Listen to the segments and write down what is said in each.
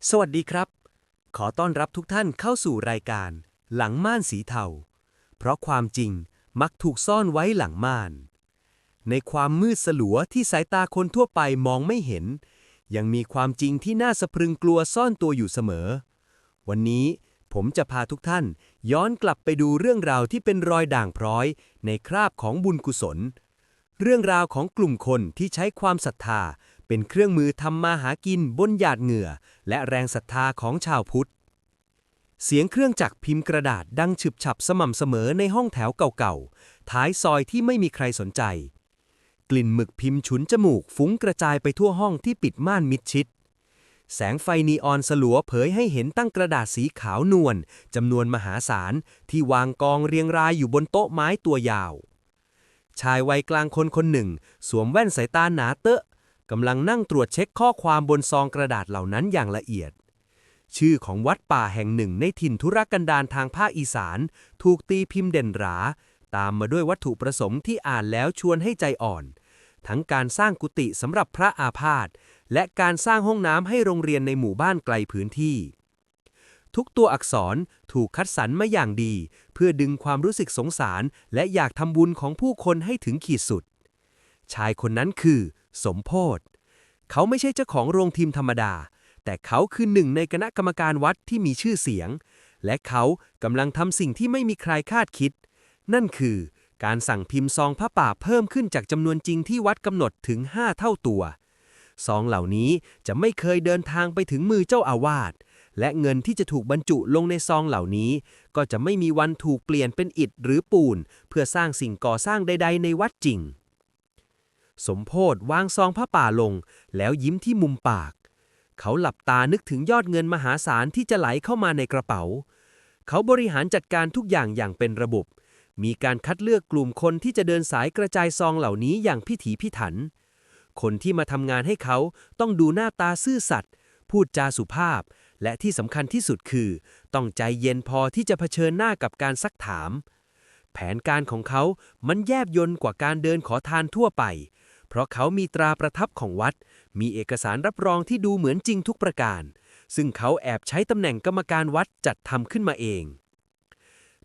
สวัสดีครับ ขอต้อนรับทุกท่านเข้าสู่รายการหลังม่านสีเทา เพราะความจริงมักถูกซ่อนไว้หลังม่าน ในความมืดสลัวที่สายตาคนทั่วไปมองไม่เห็น ยังมีความจริงที่น่าสะพรึงกลัวซ่อนตัวอยู่เสมอ วันนี้ผมจะพาทุกท่านย้อนกลับไปดูเรื่องราวที่เป็นรอยด่างพร้อยในคราบของบุญกุศล เรื่องราวของกลุ่มคนที่ใช้ความศรัทธาเป็นเครื่องมือทำมาหากินบนหยาดเหงื่อและแรงศรัทธาของชาวพุทธ เสียงเครื่องจักรพิมพ์กระดาษดังฉึบฉับสม่ำเสมอในห้องแถวเก่าๆ ท้ายซอยที่ไม่มีใครสนใจ กลิ่นหมึกพิมพ์ฉุนจมูกฟุ้งกระจายไปทั่วห้องที่ปิดม่านมิดชิด แสงไฟนีออนสลัวเผยให้เห็นตั้งกระดาษสีขาวนวลจำนวนมหาศาลที่วางกองเรียงรายอยู่บนโต๊ะไม้ตัวยาว ชายวัยกลางคนคนหนึ่งสวมแว่นสายตาหนาเตอะกำลังนั่งตรวจเช็คข้อความบนซองกระดาษเหล่านั้นอย่างละเอียด ชื่อของวัดป่าแห่งหนึ่งในถิ่นทุรกันดารทางภาคอีสานถูกตีพิมพ์เด่นหรา ตามมาด้วยวัตถุประสงค์ที่อ่านแล้วชวนให้ใจอ่อน ทั้งการสร้างกุฏิสำหรับพระอาพาธและการสร้างห้องน้ำให้โรงเรียนในหมู่บ้านไกลพื้นที่ ทุกตัวอักษรถูกคัดสรรมาอย่างดี เพื่อดึงความรู้สึกสงสารและอยากทำบุญของผู้คนให้ถึงขีดสุด ชายคนนั้นคือ สมโพธิเขาไม่ใช่เจ้าของโรงพิมพ์ธรรมดา แต่เขาคือหนึ่งในคณะกรรมการวัดที่มีชื่อเสียง และเขากำลังทำสิ่งที่ไม่มีใครคาดคิด นั่นคือการสั่งพิมพ์ซองผ้าป่าเพิ่มขึ้นจากจำนวนจริงที่วัดกำหนดถึง 5 เท่าตัวซองเหล่านี้จะไม่เคยเดินทางไปถึงมือเจ้าอาวาสและเงินที่จะถูกบรรจุลงในซองเหล่านี้ ก็จะไม่มีวันถูกเปลี่ยนเป็นอิฐหรือปูนเพื่อสร้างสิ่งก่อสร้างใดๆในวัดจริง สมโพธิวางซองผ้าป่าลงแล้วยิ้มที่มุมปาก เขาหลับตานึกถึงยอดเงินมหาศาลที่จะไหลเข้ามาในกระเป๋า เขาบริหารจัดการทุกอย่างอย่างเป็นระบบ มีการคัดเลือกกลุ่มคนที่จะเดินสายกระจายซองเหล่านี้อย่างพิถีพิถัน คนที่มาทำงานให้เขาต้องดูหน้าตาซื่อสัตย์ พูดจาสุภาพ และที่สำคัญที่สุดคือ ต้องใจเย็นพอที่จะเผชิญหน้ากับการซักถาม แผนการของเขามันแยบยลกว่าการเดินขอทานทั่วไป เพราะเขามีตราประทับของวัด มีเอกสารรับรองที่ดูเหมือนจริงทุกประการ ซึ่งเขาแอบใช้ตำแหน่งกรรมการวัดจัดทำขึ้นมาเอง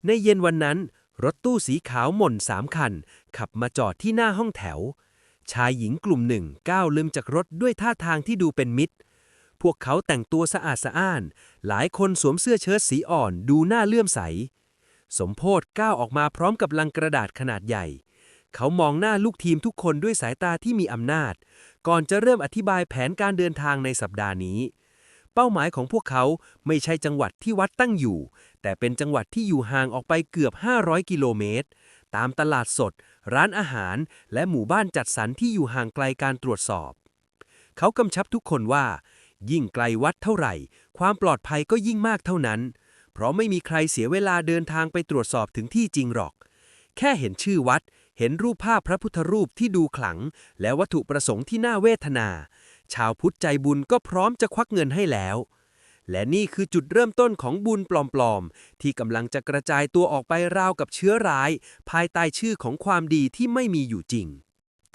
ในเย็นวันนั้น รถตู้สีขาวหม่น3 คัน ขับมาจอดที่หน้าห้องแถว ชายหญิงกลุ่มหนึ่งก้าวลืมจากรถด้วยท่าทางที่ดูเป็นมิตร พวกเขาแต่งตัวสะอาดสะอ้าน หลายคนสวมเสื้อเชิ้ตสีอ่อนดูน่าเลื่อมใส สมโพธิก้าวออกมาพร้อมกับลังกระดาษขนาดใหญ่ เขามองหน้าลูกทีมทุกคนด้วยสายตาที่มีอำนาจ ก่อนจะเริ่มอธิบายแผนการเดินทางในสัปดาห์นี้ เป้าหมายของพวกเขาไม่ใช่จังหวัดที่วัดตั้งอยู่ แต่เป็นจังหวัดที่อยู่ห่างออกไปเกือบ 500 กิโลเมตร ตามตลาดสด ร้านอาหาร และหมู่บ้านจัดสรรที่อยู่ห่างไกลการตรวจสอบ เขากำชับทุกคนว่า ยิ่งไกลวัดเท่าไหร่ ความปลอดภัยก็ยิ่งมากเท่านั้น เพราะไม่มีใครเสียเวลาเดินทางไปตรวจสอบถึงที่จริงหรอก แค่เห็นชื่อวัด เห็นรูปภาพพระพุทธรูปที่ดูขลัง และวัตถุประสงค์ที่น่าเวทนา ชาวพุทธใจบุญก็พร้อมจะควักเงินให้แล้ว และนี่คือจุดเริ่มต้นของบุญปลอมๆที่กำลังจะกระจายตัวออกไปราวกับเชื้อร้าย ภายใต้ชื่อของความดีที่ไม่มีอยู่จริง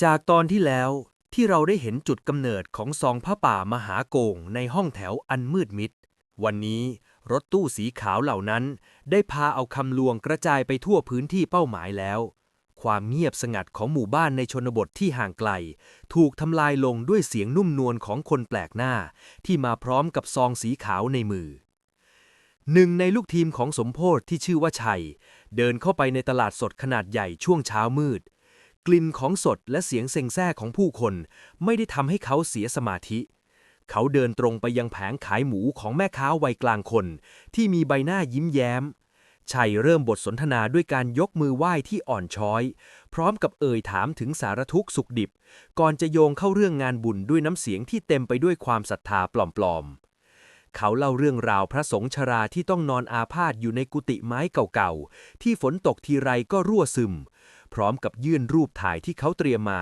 จากตอนที่แล้วที่เราได้เห็นจุดกำเนิดของซองผ้าป่ามหาโกงในห้องแถวอันมืดมิด วันนี้รถตู้สีขาวเหล่านั้นได้พาเอาคำลวงกระจายไปทั่วพื้นที่เป้าหมายแล้ว ความเงียบสงัดของหมู่บ้านในชนบทที่ห่างไกลถูกทำลายลงด้วยเสียงนุ่มนวลของคนแปลกหน้าที่มาพร้อมกับซองสีขาวในมือ หนึ่งในลูกทีมของสมโพธิที่ชื่อว่าชัยเดินเข้าไปในตลาดสดขนาดใหญ่ช่วงเช้ามืด กลิ่นของสดและเสียงเซ็งแซ่ของผู้คนไม่ได้ทำให้เขาเสียสมาธิ เขาเดินตรงไปยังแผงขายหมูของแม่ค้าวัยกลางคนที่มีใบหน้ายิ้มแย้ม ชัยเริ่มบทสนทนาด้วยการยกมือไหว้ที่อ่อนช้อย พร้อมกับเอ่ยถามถึงสารทุกข์สุขดิบ ก่อนจะโยงเข้าเรื่องงานบุญด้วยน้ำเสียงที่เต็มไปด้วยความศรัทธาปลอมๆ เขาเล่าเรื่องราวพระสงฆ์ชราที่ต้องนอนอาพาธอยู่ในกุฏิไม้เก่าๆที่ฝนตกทีไรก็รั่วซึม พร้อมกับยื่นรูปถ่ายที่เขาเตรียมมา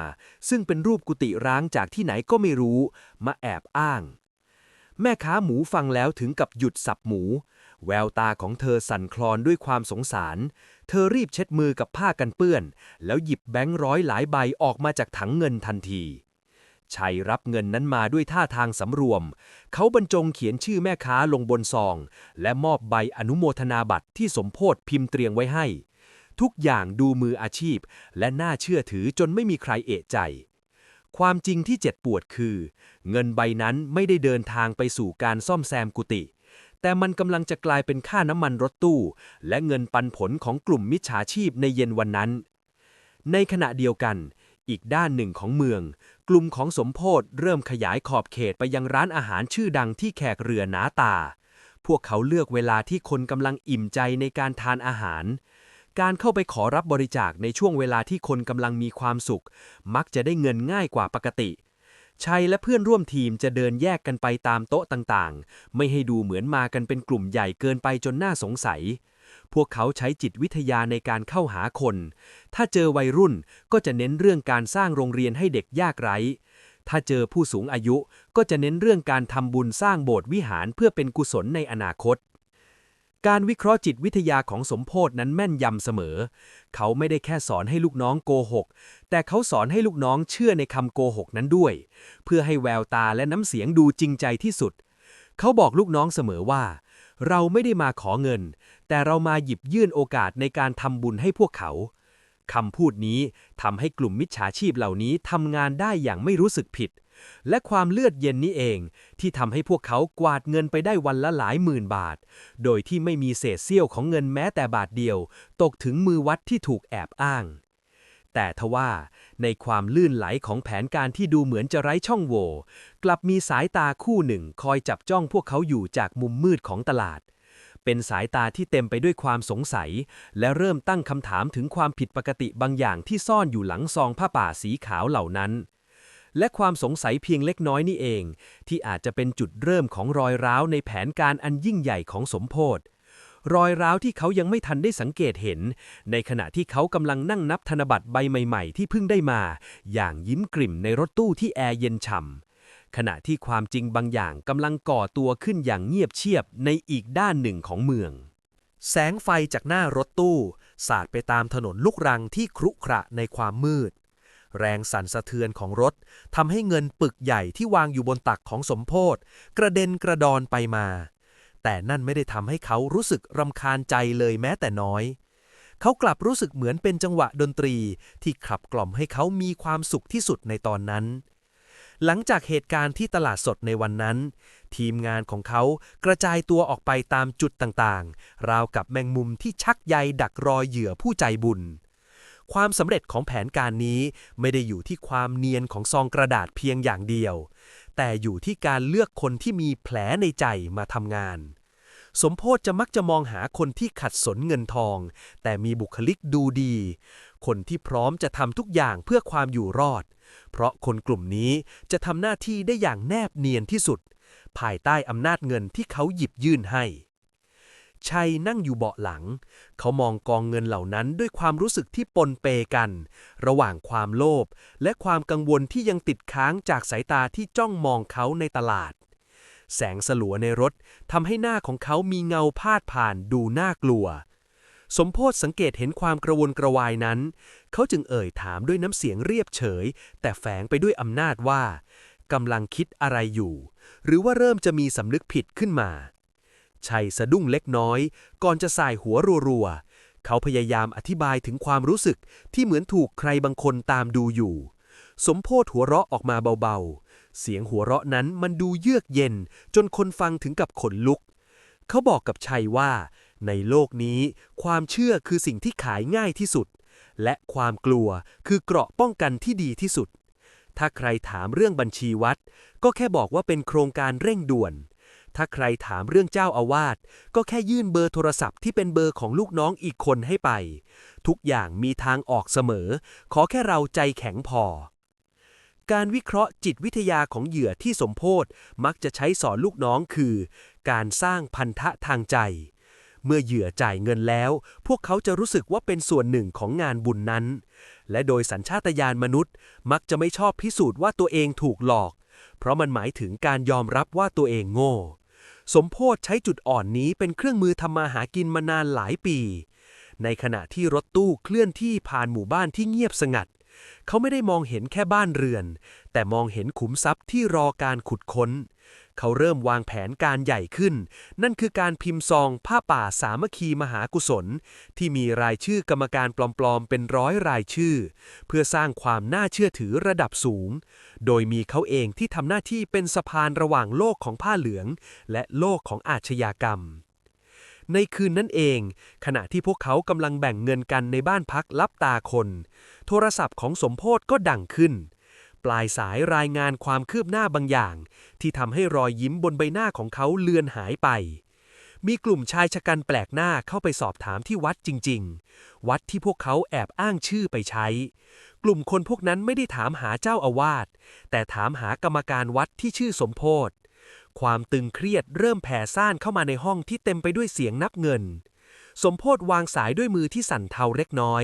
ซึ่งเป็นรูปกุฏิร้างจากที่ไหนก็ไม่รู้มาแอบอ้าง แม่ค้าหมูฟังแล้วถึงกับหยุดสับหมู แววตาของเธอสั่นคลอนด้วยความสงสาร เธอรีบเช็ดมือกับผ้ากันเปื้อนแล้วหยิบแบงค์ร้อยหลายใบออกมาจากถังเงินทันที ชัยรับเงินนั้นมาด้วยท่าทางสำรวมเขาบรรจงเขียนชื่อแม่ค้าลงบนซองและมอบใบอนุโมทนาบัตรที่สมโภชพิมพ์เตรียมไว้ให้ทุกอย่างดูมืออาชีพและน่าเชื่อถือจนไม่มีใครเอะใจความจริงที่เจ็บปวดคือเงินใบนั้นไม่ได้เดินทางไปสู่การซ่อมแซมกุฏิแต่มันกำลังจะกลายเป็นค่าน้ำมันรถตู้และเงินปันผลของกลุ่มมิจฉาชีพในเย็นวันนั้นในขณะเดียวกันอีกด้านหนึ่งของเมืองกลุ่มของสมโภชเริ่มขยายขอบเขตไปยังร้านอาหารชื่อดังที่แขกเรือหนาตาพวกเขาเลือกเวลาที่คนกำลังอิ่มใจในการทานอาหารการเข้าไปขอรับบริจาคในช่วงเวลาที่คนกำลังมีความสุขมักจะได้เงินง่ายกว่าปกติชัยและเพื่อนร่วมทีมจะเดินแยกกันไปตามโต๊ะต่างๆไม่ให้ดูเหมือนมากันเป็นกลุ่มใหญ่เกินไปจนน่าสงสัยพวกเขาใช้จิตวิทยาในการเข้าหาคนถ้าเจอวัยรุ่นก็จะเน้นเรื่องการสร้างโรงเรียนให้เด็กยากไร้ถ้าเจอผู้สูงอายุก็จะเน้นเรื่องการทำบุญสร้างโบสถ์วิหารเพื่อเป็นกุศลในอนาคตการวิเคราะห์จิตวิทยาของสมโภชนั้นแม่นยำเสมอเขาไม่ได้แค่สอนให้ลูกน้องโกหกแต่เขาสอนให้ลูกน้องเชื่อในคำโกหกนั้นด้วยเพื่อให้แววตาและน้ำเสียงดูจริงใจที่สุดเขาบอกลูกน้องเสมอว่าเราไม่ได้มาขอเงินแต่เรามาหยิบยื่นโอกาสในการทำบุญให้พวกเขาคำพูดนี้ทำให้กลุ่มมิจฉาชีพเหล่านี้ทำงานได้อย่างไม่รู้สึกผิดและความเลือดเย็นนี้เองที่ทำให้พวกเขากวาดเงินไปได้วันละหลายหมื่นบาทโดยที่ไม่มีเศษเสี้ยวของเงินแม้แต่บาทเดียวตกถึงมือวัดที่ถูกแอบอ้างแต่ทว่าในความลื่นไหลของแผนการที่ดูเหมือนจะไร้ช่องโหว่กลับมีสายตาคู่หนึ่งคอยจับจ้องพวกเขาอยู่จากมุมมืดของตลาดเป็นสายตาที่เต็มไปด้วยความสงสัยและเริ่มตั้งคำถามถึงความผิดปกติบางอย่างที่ซ่อนอยู่หลังซองผ้าป่าสีขาวเหล่านั้นและความสงสัยเพียงเล็กน้อยนี่เองที่อาจจะเป็นจุดเริ่มของรอยร้าวในแผนการอันยิ่งใหญ่ของสมโภชรอยร้าวที่เขายังไม่ทันได้สังเกตเห็นในขณะที่เขากำลังนั่งนับธนบัตรใบใหม่ๆที่เพิ่งได้มาอย่างยิ้มกริ่มในรถตู้ที่แอร์เย็นฉ่ำขณะที่ความจริงบางอย่างกำลังก่อตัวขึ้นอย่างเงียบเชียบในอีกด้านหนึ่งของเมืองแสงไฟจากหน้ารถตู้สาดไปตามถนนลูกรังที่ครุขระในความมืดแรงสั่นสะเทือนของรถทำให้เงินปึกใหญ่ที่วางอยู่บนตักของสมโภชกระเด็นกระดอนไปมาแต่นั่นไม่ได้ทำให้เขารู้สึกรำคาญใจเลยแม้แต่น้อยเขากลับรู้สึกเหมือนเป็นจังหวะดนตรีที่ขับกล่อมให้เขามีความสุขที่สุดในตอนนั้นหลังจากเหตุการณ์ที่ตลาดสดในวันนั้นทีมงานของเขากระจายตัวออกไปตามจุดต่างๆราวกับแมงมุมที่ชักใยดักรอเหยื่อผู้ใจบุญความสำเร็จของแผนการนี้ไม่ได้อยู่ที่ความเนียนของซองกระดาษเพียงอย่างเดียวแต่อยู่ที่การเลือกคนที่มีแผลในใจมาทำงานสมโภชจะมักจะมองหาคนที่ขัดสนเงินทองแต่มีบุคลิกดูดีคนที่พร้อมจะทำทุกอย่างเพื่อความอยู่รอดเพราะคนกลุ่มนี้จะทำหน้าที่ได้อย่างแนบเนียนที่สุดภายใต้อำนาจเงินที่เขาหยิบยื่นให้ชัยนั่งอยู่เบาะหลังเขามองกองเงินเหล่านั้นด้วยความรู้สึกที่ปนเปกันระหว่างความโลภและความกังวลที่ยังติดค้างจากสายตาที่จ้องมองเขาในตลาดแสงสลัวในรถทำให้หน้าของเขามีเงาพาดผ่านดูน่ากลัวสมโภชสังเกตเห็นความกระวนกระวายนั้นเขาจึงเอ่ยถามด้วยน้ำเสียงเรียบเฉยแต่แฝงไปด้วยอำนาจว่ากำลังคิดอะไรอยู่หรือว่าเริ่มจะมีสำนึกผิดขึ้นมาชัยสะดุ้งเล็กน้อยก่อนจะส่ายหัวรัวๆเขาพยายามอธิบายถึงความรู้สึกที่เหมือนถูกใครบางคนตามดูอยู่สมโภชหัวเราะออกมาเบาๆเสียงหัวเราะนั้นมันดูเยือกเย็นจนคนฟังถึงกับขนลุกเขาบอกกับชัยว่าในโลกนี้ความเชื่อคือสิ่งที่ขายง่ายที่สุดและความกลัวคือเกราะป้องกันที่ดีที่สุดถ้าใครถามเรื่องบัญชีวัดก็แค่บอกว่าเป็นโครงการเร่งด่วนถ้าใครถามเรื่องเจ้าอาวาสก็แค่ยื่นเบอร์โทรศัพท์ที่เป็นเบอร์ของลูกน้องอีกคนให้ไปทุกอย่างมีทางออกเสมอขอแค่เราใจแข็งพอการวิเคราะห์จิตวิทยาของเหยื่อที่สมโภชมักจะใช้สอนลูกน้องคือการสร้างพันธะทางใจเมื่อเหยื่อจ่ายเงินแล้วพวกเขาจะรู้สึกว่าเป็นส่วนหนึ่งของงานบุญนั้นและโดยสัญชาตญาณมนุษย์มักจะไม่ชอบพิสูจน์ว่าตัวเองถูกหลอกเพราะมันหมายถึงการยอมรับว่าตัวเองโง่สมโภชใช้จุดอ่อนนี้เป็นเครื่องมือทำมาหากินมานานหลายปีในขณะที่รถตู้เคลื่อนที่ผ่านหมู่บ้านที่เงียบสงัด เขาไม่ได้มองเห็นแค่บ้านเรือนแต่มองเห็นขุมทรัพย์ที่รอการขุดค้นเขาเริ่มวางแผนการใหญ่ขึ้นนั่นคือการพิมพ์ซองผ้าป่าสามัคคีมหากุศลที่มีรายชื่อกรรมการปลอมๆเป็น100 รายชื่อเพื่อสร้างความน่าเชื่อถือระดับสูงโดยมีเขาเองที่ทำหน้าที่เป็นสะพานระหว่างโลกของผ้าเหลืองและโลกของอาชญากรรมในคืนนั้นเองขณะที่พวกเขากำลังแบ่งเงินกันในบ้านพักลับตาคนโทรศัพท์ของสมโพธิ์ก็ดังขึ้นปลายสายรายงานความคืบหน้าบางอย่างที่ทำให้รอยยิ้มบนใบหน้าของเขาเลือนหายไปมีกลุ่มชายชะกันแปลกหน้าเข้าไปสอบถามที่วัดจริงๆวัดที่พวกเขาแอบอ้างชื่อไปใช้กลุ่มคนพวกนั้นไม่ได้ถามหาเจ้าอาวาสแต่ถามหากรรมการวัดที่ชื่อสมโพธิ์ความตึงเครียดเริ่มแผ่ซ่านเข้ามาในห้องที่เต็มไปด้วยเสียงนับเงินสมโพธิ์วางสายด้วยมือที่สั่นเทาเล็กน้อย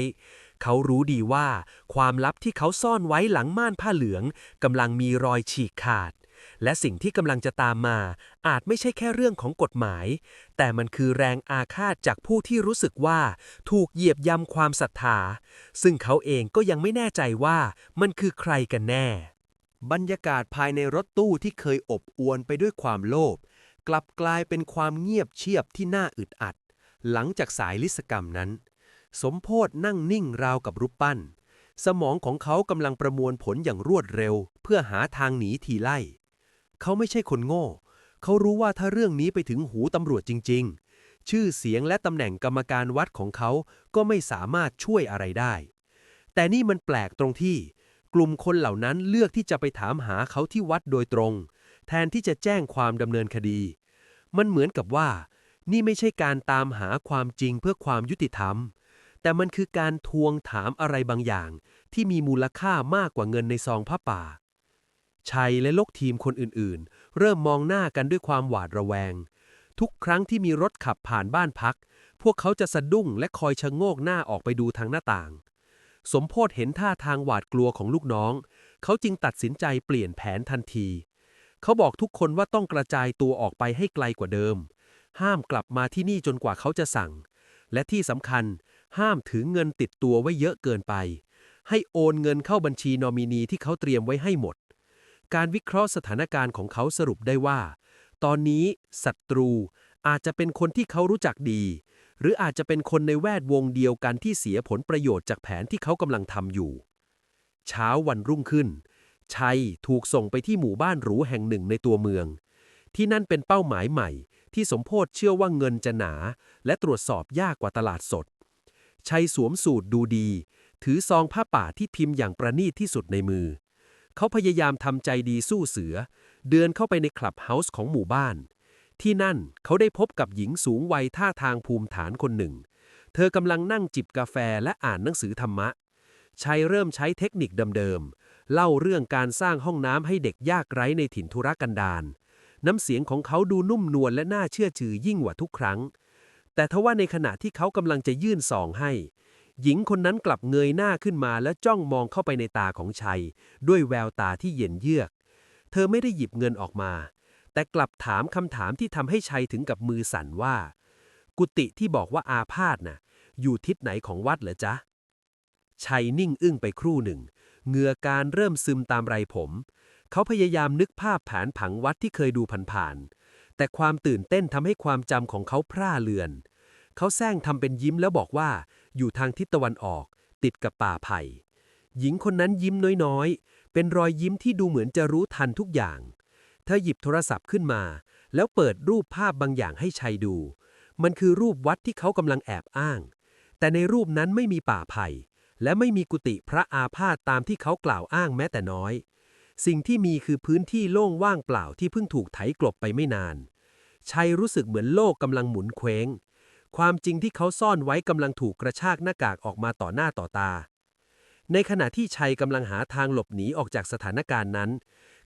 เขารู้ดีว่าความลับที่เขาซ่อนไว้หลังม่านผ้าเหลืองกำลังมีรอยฉีกขาดและสิ่งที่กำลังจะตามมาอาจไม่ใช่แค่เรื่องของกฎหมายแต่มันคือแรงอาฆาตจากผู้ที่รู้สึกว่าถูกเหยียบย่ำความศรัทธาซึ่งเขาเองก็ยังไม่แน่ใจว่ามันคือใครกันแน่บรรยากาศภายในรถตู้ที่เคยอบอวลไปด้วยความโลภกลับกลายเป็นความเงียบเชียบที่น่าอึดอัดหลังจากสายลิศกรรมนั้นสมโพธิ์นั่งนิ่งราวกับรูปปั้นสมองของเขากำลังประมวลผลอย่างรวดเร็วเพื่อหาทางหนีทีไล่เขาไม่ใช่คนโง่เขารู้ว่าถ้าเรื่องนี้ไปถึงหูตำรวจจริงๆชื่อเสียงและตำแหน่งกรรมการวัดของเขาก็ไม่สามารถช่วยอะไรได้แต่นี่มันแปลกตรงที่กลุ่มคนเหล่านั้นเลือกที่จะไปถามหาเขาที่วัดโดยตรงแทนที่จะแจ้งความดำเนินคดีมันเหมือนกับว่านี่ไม่ใช่การตามหาความจริงเพื่อความยุติธรรมแต่มันคือการทวงถามอะไรบางอย่างที่มีมูลค่ามากกว่าเงินในซองผ้าป่าชัยและลูกทีมคนอื่นๆเริ่มมองหน้ากันด้วยความหวาดระแวงทุกครั้งที่มีรถขับผ่านบ้านพักพวกเขาจะสะดุ้งและคอยชะโงกหน้าออกไปดูทางหน้าต่างสมโพธิ์เห็นท่าทางหวาดกลัวของลูกน้องเขาจึงตัดสินใจเปลี่ยนแผนทันทีเขาบอกทุกคนว่าต้องกระจายตัวออกไปให้ไกลกว่าเดิมห้ามกลับมาที่นี่จนกว่าเขาจะสั่งและที่สำคัญห้ามถือเงินติดตัวไว้เยอะเกินไปให้โอนเงินเข้าบัญชีนอมินีที่เขาเตรียมไว้ให้หมดการวิเคราะห์สถานการณ์ของเขาสรุปได้ว่าตอนนี้ศัตรูอาจจะเป็นคนที่เขารู้จักดีหรืออาจจะเป็นคนในแวดวงเดียวกันที่เสียผลประโยชน์จากแผนที่เขากำลังทำอยู่เช้าวันรุ่งขึ้นชัยถูกส่งไปที่หมู่บ้านหรูแห่งหนึ่งในตัวเมืองที่นั่นเป็นเป้าหมายใหม่ที่สมโพธิ์เชื่อว่าเงินจะหนาและตรวจสอบยากกว่าตลาดสดชัยสวมสูทดูดีถือซองผ้าป่าที่พิมพ์อย่างประณีตที่สุดในมือเขาพยายามทำใจดีสู้เสือเดินเข้าไปในคลับเฮาส์ของหมู่บ้านที่นั่นเขาได้พบกับหญิงสูงวัยท่าทางภูมิฐานคนหนึ่งเธอกำลังนั่งจิบกาแฟและอ่านหนังสือธรรมะชัยเริ่มใช้เทคนิคเดิมๆเล่าเรื่องการสร้างห้องน้ำให้เด็กยากไร้ในถิ่นทุรกันดารน้ำเสียงของเขาดูนุ่มนวลและน่าเชื่อถือยิ่งกว่าทุกครั้งแต่ทว่าในขณะที่เขากำลังจะยื่นซองให้หญิงคนนั้นกลับเงยหน้าขึ้นมาและจ้องมองเข้าไปในตาของชัยด้วยแววตาที่เย็นเยือกเธอไม่ได้หยิบเงินออกมาแต่กลับถามคำถามที่ทำให้ชัยถึงกับมือสั่นว่ากุฏิที่บอกว่าอาพาธน่ะอยู่ทิศไหนของวัดเหรอจ๊ะชัยนิ่งอึ้งไปครู่หนึ่งเหงื่อการเริ่มซึมตามไรผมเขาพยายามนึกภาพแผนผังวัดที่เคยดูผ่านๆแต่ความตื่นเต้นทำให้ความจำของเขาพร่าเลือนเขาแซงทำเป็นยิ้มแล้วบอกว่าอยู่ทางทิศตะวันออกติดกับป่าไผ่หญิงคนนั้นยิ้มน้อยๆเป็นรอยยิ้มที่ดูเหมือนจะรู้ทันทุกอย่างเธอหยิบโทรศัพท์ขึ้นมาแล้วเปิดรูปภาพบางอย่างให้ชัยดูมันคือรูปวัดที่เขากำลังแอบอ้างแต่ในรูปนั้นไม่มีป่าไผ่และไม่มีกุฏิพระอาพาธตามที่เขากล่าวอ้างแม้แต่น้อยสิ่งที่มีคือพื้นที่โล่งว่างเปล่าที่เพิ่งถูกไถกลบไปไม่นานชัยรู้สึกเหมือนโลกกำลังหมุนเคว้งความจริงที่เขาซ่อนไว้กำลังถูกกระชากหน้ากากออกมาต่อหน้าต่อตาในขณะที่ชัยกำลังหาทางหลบหนีออกจากสถานการณ์นั้น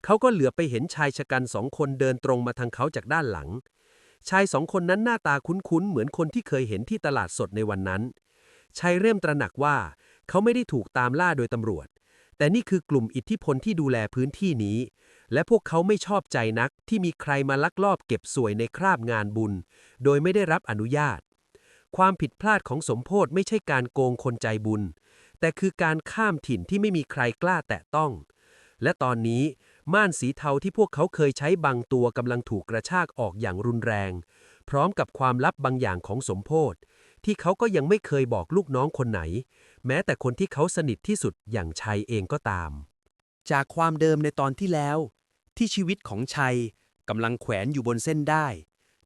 เขาก็เหลือไปเห็นชายชะกัน2 คนเดินตรงมาทางเขาจากด้านหลังชาย2 คนนั้นหน้าตาคุ้นๆเหมือนคนที่เคยเห็นที่ตลาดสดในวันนั้นชัยเริ่มตระหนักว่าเขาไม่ได้ถูกตามล่าโดยตำรวจแต่นี่คือกลุ่มอิทธิพลที่ดูแลพื้นที่นี้และพวกเขาไม่ชอบใจนักที่มีใครมาลักลอบเก็บสวยในคราบงานบุญโดยไม่ได้รับอนุญาตความผิดพลาดของสมโพธิ์ไม่ใช่การโกงคนใจบุญ แต่คือการข้ามถิ่นที่ไม่มีใครกล้าแตะต้องและตอนนี้ม่านสีเทาที่พวกเขาเคยใช้บังตัวกำลังถูกกระชากออกอย่างรุนแรงพร้อมกับความลับบางอย่างของสมโภชที่เขาก็ยังไม่เคยบอกลูกน้องคนไหนแม้แต่คนที่เขาสนิทที่สุดอย่างชัยเองก็ตามจากความเดิมในตอนที่แล้วที่ชีวิตของชัยกำลังแขวนอยู่บนเส้นได้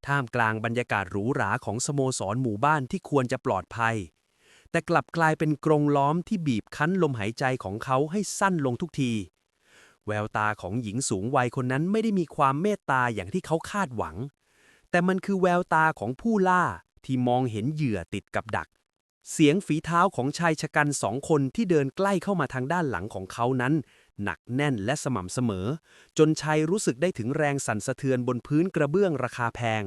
ท่ามกลางบรรยากาศหรูหราของสโมสรหมู่บ้านที่ควรจะปลอดภัยแต่กลับกลายเป็นกรงล้อมที่บีบคั้นลมหายใจของเขาให้สั้นลงทุกทีแววตาของหญิงสูงวัยคนนั้นไม่ได้มีความเมตตาอย่างที่เขาคาดหวังแต่มันคือแววตาของผู้ล่าที่มองเห็นเหยื่อติดกับดักเสียงฝีเท้าของชายชะกัน2 คนที่เดินใกล้เข้ามาทางด้านหลังของเขานั้นหนักแน่นและสม่ำเสมอจนชัยรู้สึกได้ถึงแรงสั่นสะเทือนบนพื้นกระเบื้องราคาแพง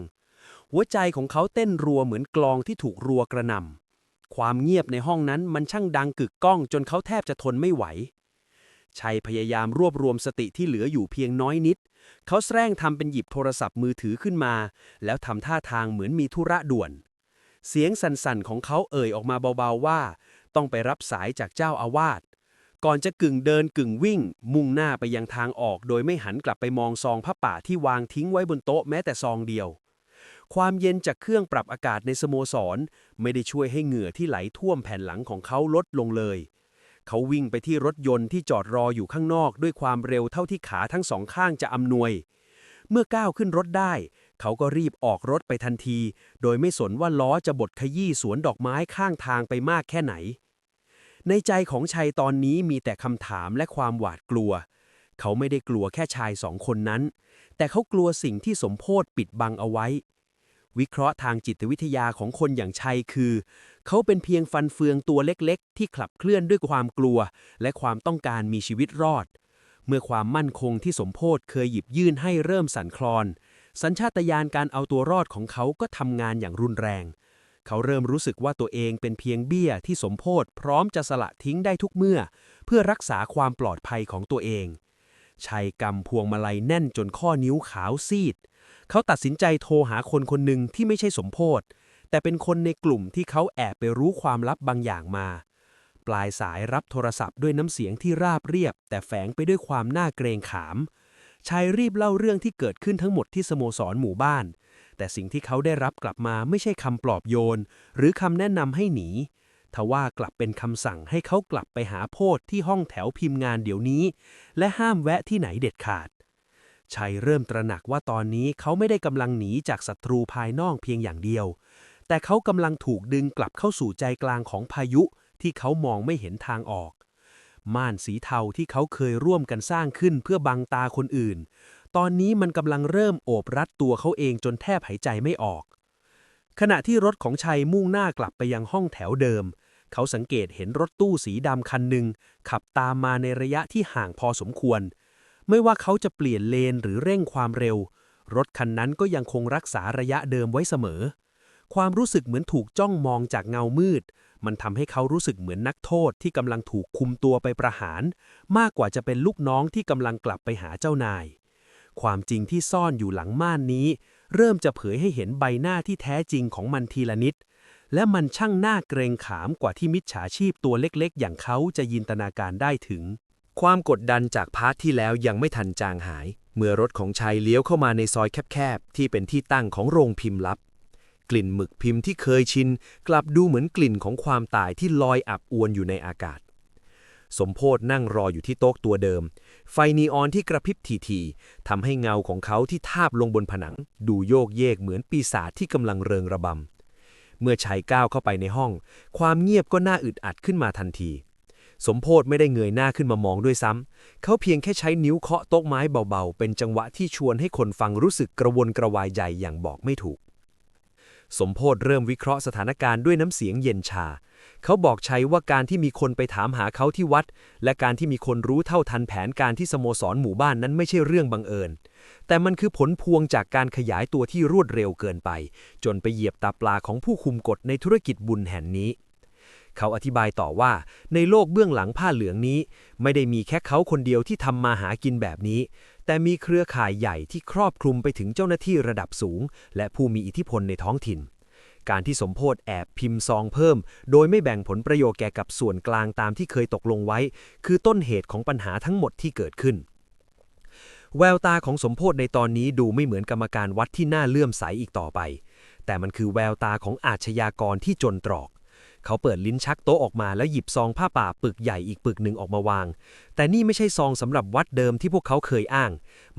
หัวใจของเขาเต้นรัวเหมือนกลองที่ถูกรัวกระหน่ำความเงียบในห้องนั้นมันช่างดังกึกก้องจนเขาแทบจะทนไม่ไหวชัยพยายามรวบรวมสติที่เหลืออยู่เพียงน้อยนิดเขาแสร้งทำเป็นหยิบโทรศัพท์มือถือขึ้นมาแล้วทำท่าทางเหมือนมีธุระด่วนเสียงสั่นๆของเขาเอ่ยออกมาเบาๆว่าต้องไปรับสายจากเจ้าอาวาสก่อนจะกึ่งเดินกึ่งวิ่งมุ่งหน้าไปยังทางออกโดยไม่หันกลับไปมองซองผ้าป่าที่วางทิ้งไว้บนโต๊ะแม้แต่ซองเดียวความเย็นจากเครื่องปรับอากาศในสโมสรไม่ได้ช่วยให้เหงื่อที่ไหลท่วมแผ่นหลังของเขาลดลงเลยเขาวิ่งไปที่รถยนต์ที่จอดรออยู่ข้างนอกด้วยความเร็วเท่าที่ขาทั้ง2 ข้างจะอำนวยเมื่อก้าวขึ้นรถได้เขาก็รีบออกรถไปทันทีโดยไม่สนว่าล้อจะบดขยี้สวนดอกไม้ข้างทางไปมากแค่ไหนในใจของชัยตอนนี้มีแต่คำถามและความหวาดกลัวเขาไม่ได้กลัวแค่ชาย2 คนนั้นแต่เขากลัวสิ่งที่สมโภชปิดบังเอาไว้วิเคราะห์ทางจิตวิทยาของคนอย่างชัยคือเขาเป็นเพียงฟันเฟืองตัวเล็กๆที่ขับเคลื่อนด้วยความกลัวและความต้องการมีชีวิตรอดเมื่อความมั่นคงที่สมโภชเคยหยิบยื่นให้เริ่มสั่นคลอนสัญชาตญาณการเอาตัวรอดของเขาก็ทำงานอย่างรุนแรงเขาเริ่มรู้สึกว่าตัวเองเป็นเพียงเบี้ยที่สมโภชพร้อมจะสละทิ้งได้ทุกเมื่อเพื่อรักษาความปลอดภัยของตัวเองชัยกำพวงมาลัยแน่นจนข้อนิ้วขาวซีดเขาตัดสินใจโทรหาคนคนหนึ่งที่ไม่ใช่สมโภชแต่เป็นคนในกลุ่มที่เขาแอบไปรู้ความลับบางอย่างมาปลายสายรับโทรศัพท์ด้วยน้ำเสียงที่ราบเรียบแต่แฝงไปด้วยความน่าเกรงขามชัยรีบเล่าเรื่องที่เกิดขึ้นทั้งหมดที่สโมสรหมู่บ้านแต่สิ่งที่เขาได้รับกลับมาไม่ใช่คำปลอบโยนหรือคำแนะนำให้หนีทว่ากลับเป็นคำสั่งให้เขากลับไปหาโพธิ์ที่ห้องแถวพิมพ์งานเดี๋ยวนี้และห้ามแวะที่ไหนเด็ดขาดชัยเริ่มตระหนักว่าตอนนี้เขาไม่ได้กำลังหนีจากศัตรูภายนอกเพียงอย่างเดียวแต่เขากำลังถูกดึงกลับเข้าสู่ใจกลางของพายุที่เขามองไม่เห็นทางออกม่านสีเทาที่เขาเคยร่วมกันสร้างขึ้นเพื่อบังตาคนอื่นตอนนี้มันกำลังเริ่มโอบรัดตัวเขาเองจนแทบหายใจไม่ออกขณะที่รถของชัยมุ่งหน้ากลับไปยังห้องแถวเดิมเขาสังเกตเห็นรถตู้สีดำคันหนึ่งขับตามมาในระยะที่ห่างพอสมควรไม่ว่าเขาจะเปลี่ยนเลนหรือเร่งความเร็วรถคันนั้นก็ยังคงรักษาระยะเดิมไว้เสมอความรู้สึกเหมือนถูกจ้องมองจากเงามืดมันทำให้เขารู้สึกเหมือนนักโทษที่กำลังถูกคุมตัวไปประหารมากกว่าจะเป็นลูกน้องที่กำลังกลับไปหาเจ้านายความจริงที่ซ่อนอยู่หลังม่านนี้เริ่มจะเผยให้เห็นใบหน้าที่แท้จริงของมันทีละนิดและมันช่างน่าเกรงขามกว่าที่มิจฉาชีพตัวเล็กๆอย่างเขาจะจินตนาการได้ถึงความกดดันจากพาร์ทที่แล้วยังไม่ทันจางหายเมื่อรถของชัยเลี้ยวเข้ามาในซอยแคบๆที่เป็นที่ตั้งของโรงพิมพ์ลับกลิ่นหมึกพิมพ์ที่เคยชินกลับดูเหมือนกลิ่นของความตายที่ลอยอับอวนอยู่ในอากาศสมโภชนั่งรออยู่ที่โต๊ะตัวเดิมไฟนีออนที่กระพริบทีๆทำให้เงาของเขาที่ทาบลงบนผนังดูโยกเยกเหมือนปีศาจที่กำลังเริงระบำเมื่อชัยก้าวเข้าไปในห้องความเงียบก็น่าอึดอัดขึ้นมาทันทีสมโภชไม่ได้เงยหน้าขึ้นมามองด้วยซ้ำเขาเพียงแค่ใช้นิ้วเคาะโต๊ะไม้เบาๆเป็นจังหวะที่ชวนให้คนฟังรู้สึกกระวนกระวายใจอย่างบอกไม่ถูกสมโภชเริ่มวิเคราะห์สถานการณ์ด้วยน้ำเสียงเย็นชาเขาบอกชัยว่าการที่มีคนไปถามหาเขาที่วัดและการที่มีคนรู้เท่าทันแผนการที่สโมสรหมู่บ้านนั้นไม่ใช่เรื่องบังเอิญแต่มันคือผลพวงจากการขยายตัวที่รวดเร็วเกินไปจนไปเหยียบตาปลาของผู้คุมกฎในธุรกิจบุญแห่งนี้เขาอธิบายต่อว่าในโลกเบื้องหลังผ้าเหลืองนี้ไม่ได้มีแค่เขาคนเดียวที่ทำมาหากินแบบนี้แต่มีเครือข่ายใหญ่ที่ครอบคลุมไปถึงเจ้าหน้าที่ระดับสูงและผู้มีอิทธิพลในท้องถิ่น การที่สมโพธแอบพิมพ์ซองเพิ่มโดยไม่แบ่งผลประโยชน์แก่กับส่วนกลางตามที่เคยตกลงไว้คือต้นเหตุของปัญหาทั้งหมดที่เกิดขึ้นแววตาของสมโพธในตอนนี้ดูไม่เหมือนกรรมการวัดที่น่าเลื่อมใสอีกต่อไปแต่มันคือแววตาของอาชญากรที่จนตรอกเขาเปิดลิ้นชักโต๊ะออกมาแล้วหยิบซองผ้าป่าปึกใหญ่อีกปึกหนึ่งออกมาวางแต่นี่ไม่ใช่ซองสำหรับวัดเดิมที่พวกเขาเคยอ้าง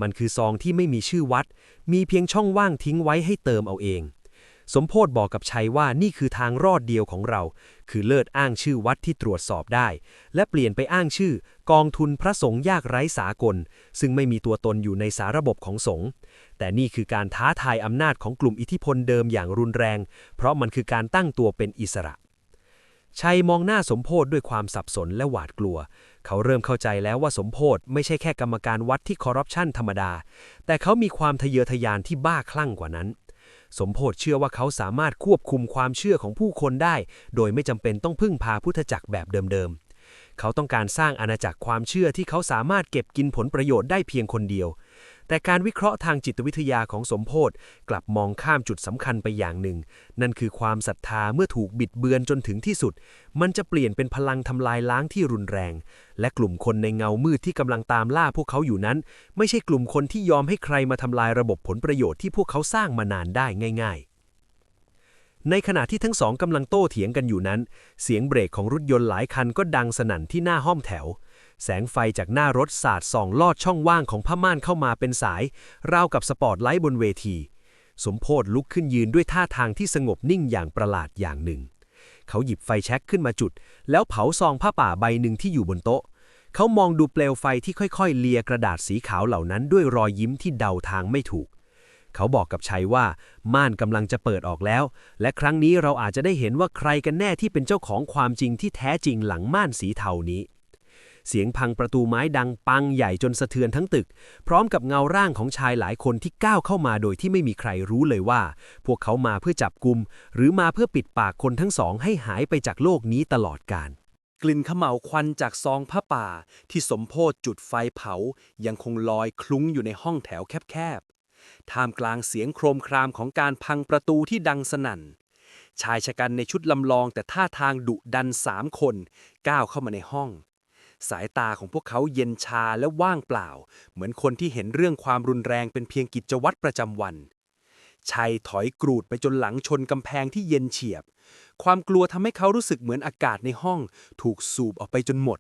มันคือซองที่ไม่มีชื่อวัดมีเพียงช่องว่างทิ้งไว้ให้เติมเอาเองสมโพธบอกกับชัยว่านี่คือทางรอดเดียวของเราคือเลิศอ้างชื่อวัดที่ตรวจสอบได้และเปลี่ยนไปอ้างชื่อกองทุนพระสงฆ์ยากไร้สากลซึ่งไม่มีตัวตนอยู่ในสาระบบของสงฆ์แต่นี่คือการท้าทายอำนาจของกลุ่มอิทธิพลเดิมอย่างรุนแรงเพราะมันคือการตั้งตัวเป็นอิสระชัยมองหน้าสมโพธด้วยความสับสนและหวาดกลัวเขาเริ่มเข้าใจแล้วว่าสมโพธไม่ใช่แค่กรรมการวัดที่คอร์รัปชันธรรมดาแต่เขามีความทะเยอทะยานที่บ้าคลั่งกว่านั้นสมโพธเชื่อว่าเขาสามารถควบคุมความเชื่อของผู้คนได้โดยไม่จำเป็นต้องพึ่งพาพุทธจักรแบบเดิมๆเขาต้องการสร้างอาณาจักรความเชื่อที่เขาสามารถเก็บกินผลประโยชน์ได้เพียงคนเดียวแต่การวิเคราะห์ทางจิตวิทยาของสมโพธกลับมองข้ามจุดสำคัญไปอย่างหนึ่งนั่นคือความศรัทธาเมื่อถูกบิดเบือนจนถึงที่สุดมันจะเปลี่ยนเป็นพลังทำลายล้างที่รุนแรงและกลุ่มคนในเงามืดที่กำลังตามล่าพวกเขาอยู่นั้นไม่ใช่กลุ่มคนที่ยอมให้ใครมาทำลายระบบผลประโยชน์ที่พวกเขาสร้างมานานได้ง่ายๆในขณะที่ทั้งสองกำลังโต้เถียงกันอยู่นั้นเสียงเบรกของรถยนต์หลายคันก็ดังสนั่นที่หน้าห้องแถวแสงไฟจากหน้ารถสาดส่องลอดช่องว่างของผ้าม่านเข้ามาเป็นสายราวกับสปอตไลท์บนเวทีสมโพธลุกขึ้นยืนด้วยท่าทางที่สงบนิ่งอย่างประหลาดอย่างหนึ่งเขาหยิบไฟแช็กขึ้นมาจุดแล้วเผาซองผ้าป่าใบหนึ่งที่อยู่บนโต๊ะเขามองดูเปลวไฟที่ค่อยๆเลียกระดาษสีขาวเหล่านั้นด้วยรอยยิ้มที่เดาทางไม่ถูกเขาบอกกับชัยว่าม่านกำลังจะเปิดออกแล้วและครั้งนี้เราอาจจะได้เห็นว่าใครกันแน่ที่เป็นเจ้าของความจริงที่แท้จริงหลังม่านสีเทานี้เสียงพังประตูไม้ดังปังใหญ่จนสะเทือนทั้งตึกพร้อมกับเงาร่างของชายหลายคนที่ก้าวเข้ามาโดยที่ไม่มีใครรู้เลยว่าพวกเขามาเพื่อจับกุมหรือมาเพื่อปิดปากคนทั้งสองให้หายไปจากโลกนี้ตลอดกาลกลิ่นเขม่าวควันจากซองผ้าป่าที่สมโพธจุดไฟเผายังคงลอยคลุ้งอยู่ในห้องแถวแคบๆท่ามกลางเสียงโครมครามของการพังประตูที่ดังสนั่นชายชะกันในชุดลำลองแต่ท่าทางดุดัน3 คนก้าวเข้ามาในห้องสายตาของพวกเขาเย็นชาและว่างเปล่าเหมือนคนที่เห็นเรื่องความรุนแรงเป็นเพียงกิจวัตรประจำวันชัยถอยกรูดไปจนหลังชนกำแพงที่เย็นเฉียบความกลัวทำให้เขารู้สึกเหมือนอากาศในห้องถูกสูบออกไปจนหมด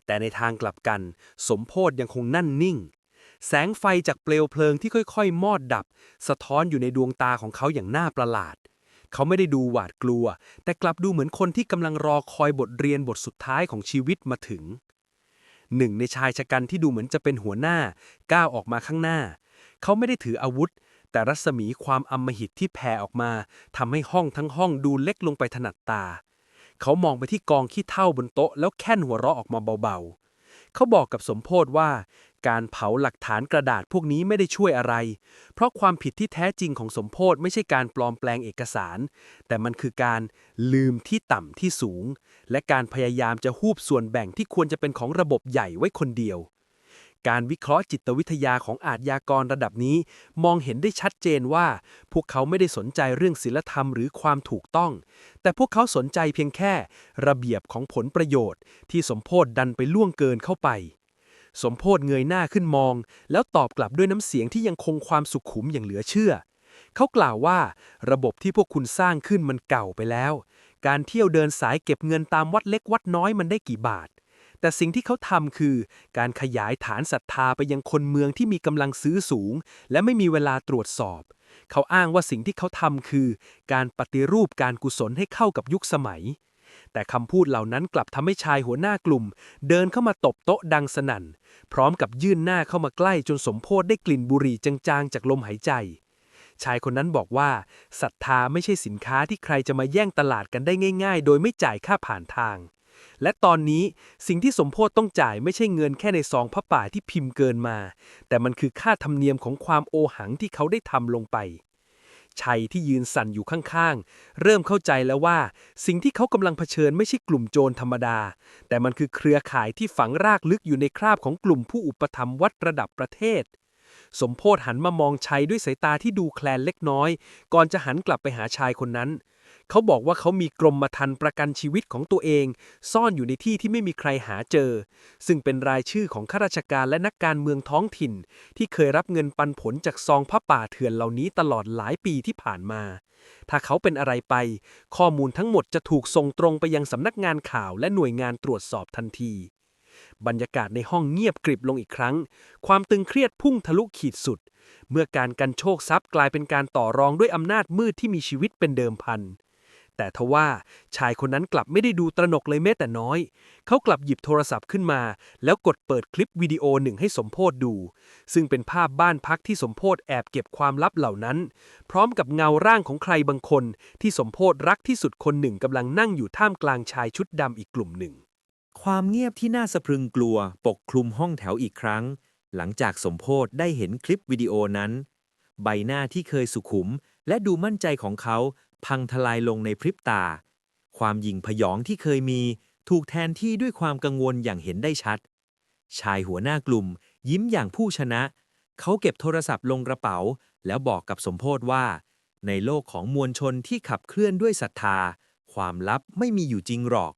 แต่ในทางกลับกันสมโพธยังคงนั่นนิ่งแสงไฟจากเปลวเพลิงที่ค่อยๆมอดดับสะท้อนอยู่ในดวงตาของเขาอย่างน่าประหลาดเขาไม่ได้ดูหวาดกลัวแต่กลับดูเหมือนคนที่กำลังรอคอยบทเรียนบทสุดท้ายของชีวิตมาถึงหนึ่งในชายชะกันที่ดูเหมือนจะเป็นหัวหน้าก้าวออกมาข้างหน้าเขาไม่ได้ถืออาวุธแต่รัศมีความอำมหิตที่แผ่ออกมาทำให้ห้องทั้งห้องดูเล็กลงไปถนัดตาเขามองไปที่กองขี้เถ้าบนโต๊ะแล้วแค่นหัวเราะออกมาเบาๆเขาบอกกับสมโพธว่าการเผาหลักฐานกระดาษพวกนี้ไม่ได้ช่วยอะไรเพราะความผิดที่แท้จริงของสมโพธไม่ใช่การปลอมแปลงเอกสารแต่มันคือการลืมที่ต่ำที่สูงและการพยายามจะฮูบส่วนแบ่งที่ควรจะเป็นของระบบใหญ่ไว้คนเดียวการวิเคราะห์จิตวิทยาของอาชญากรระดับนี้มองเห็นได้ชัดเจนว่าพวกเขาไม่ได้สนใจเรื่องศีลธรรมหรือความถูกต้องแต่พวกเขาสนใจเพียงแค่ระเบียบของผลประโยชน์ที่สมโพธดันไปล่วงเกินเข้าไปสมโพธเงยหน้าขึ้นมองแล้วตอบกลับด้วยน้ำเสียงที่ยังคงความสุขุมอย่างเหลือเชื่อเขากล่าวว่าระบบที่พวกคุณสร้างขึ้นมันเก่าไปแล้วการเที่ยวเดินสายเก็บเงินตามวัดเล็กวัดน้อยมันได้กี่บาทแต่สิ่งที่เขาทำคือการขยายฐานศรัทธาไปยังคนเมืองที่มีกำลังซื้อสูงและไม่มีเวลาตรวจสอบเขาอ้างว่าสิ่งที่เขาทำคือการปฏิรูปการกุศลให้เข้ากับยุคสมัยแต่คำพูดเหล่านั้นกลับทำให้ชายหัวหน้ากลุ่มเดินเข้ามาตบโต๊ะดังสนั่นพร้อมกับยื่นหน้าเข้ามาใกล้จนสมโพธได้กลิ่นบุหรี่จางๆจากลมหายใจชายคนนั้นบอกว่าศรัทธาไม่ใช่สินค้าที่ใครจะมาแย่งตลาดกันได้ง่ายๆโดยไม่จ่ายค่าผ่านทางและตอนนี้สิ่งที่สมโพธต้องจ่ายไม่ใช่เงินแค่ในซองผ้าป่าที่พิมพ์เกินมาแต่มันคือค่าธรรมเนียมของความโอหังที่เขาได้ทำลงไปชัยที่ยืนสั่นอยู่ข้างๆเริ่มเข้าใจแล้วว่าสิ่งที่เขากำลังเผชิญไม่ใช่กลุ่มโจรธรรมดาแต่มันคือเครือข่ายที่ฝังรากลึกอยู่ในคราบของกลุ่มผู้อุปถัมภ์วัดระดับประเทศสมโพธหันมามองชัยด้วยสายตาที่ดูแคลนเล็กน้อยก่อนจะหันกลับไปหาชายคนนั้น เขาบอกว่าเขามีกรมธรรม์ประกันชีวิตของตัวเองซ่อนอยู่ในที่ที่ไม่มีใครหาเจอซึ่งเป็นรายชื่อของข้าราชการและนักการเมืองท้องถิ่นที่เคยรับเงินปันผลจากซองผ้าป่าเถื่อนเหล่านี้ตลอดหลายปีที่ผ่านมาถ้าเขาเป็นอะไรไปข้อมูลทั้งหมดจะถูกส่งตรงไปยังสำนักงานข่าวและหน่วยงานตรวจสอบทันทีบรรยากาศในห้องเงียบกริบลงอีกครั้งความตึงเครียดพุ่งทะลุขีดสุดเมื่อการกันโชคทรัพย์กลายเป็นการต่อรองด้วยอำนาจมืดที่มีชีวิตเป็นเดิมพันแต่ทว่าชายคนนั้นกลับไม่ได้ดูตระหนกเลยแม้แต่น้อยเขากลับหยิบโทรศัพท์ขึ้นมาแล้วกดเปิดคลิปวิดีโอหนึ่งให้สมโพธิ์ดูซึ่งเป็นภาพบ้านพักที่สมโพธิ์แอบเก็บความลับเหล่านั้นพร้อมกับเงาร่างของใครบางคนที่สมโพธิ์รักที่สุดคนหนึ่งกำลังนั่งอยู่ท่ามกลางชายชุดดำอีกกลุ่มหนึ่งความเงียบที่น่าสะพรึงกลัวปกคลุมห้องแถวอีกครั้งหลังจากสมโพธิ์ได้เห็นคลิปวิดีโอนั้นใบหน้าที่เคยสุขุมและดูมั่นใจของเขาพังทลายลงในพริบตาความหยิ่งพยองที่เคยมีถูกแทนที่ด้วยความกังวลอย่างเห็นได้ชัดชายหัวหน้ากลุ่มยิ้มอย่างผู้ชนะเขาเก็บโทรศัพท์ลงกระเป๋าแล้วบอกกับสมโพธิ์ว่าในโลกของมวลชนที่ขับเคลื่อนด้วยศรัทธาความลับไม่มีอยู่จริงหรอก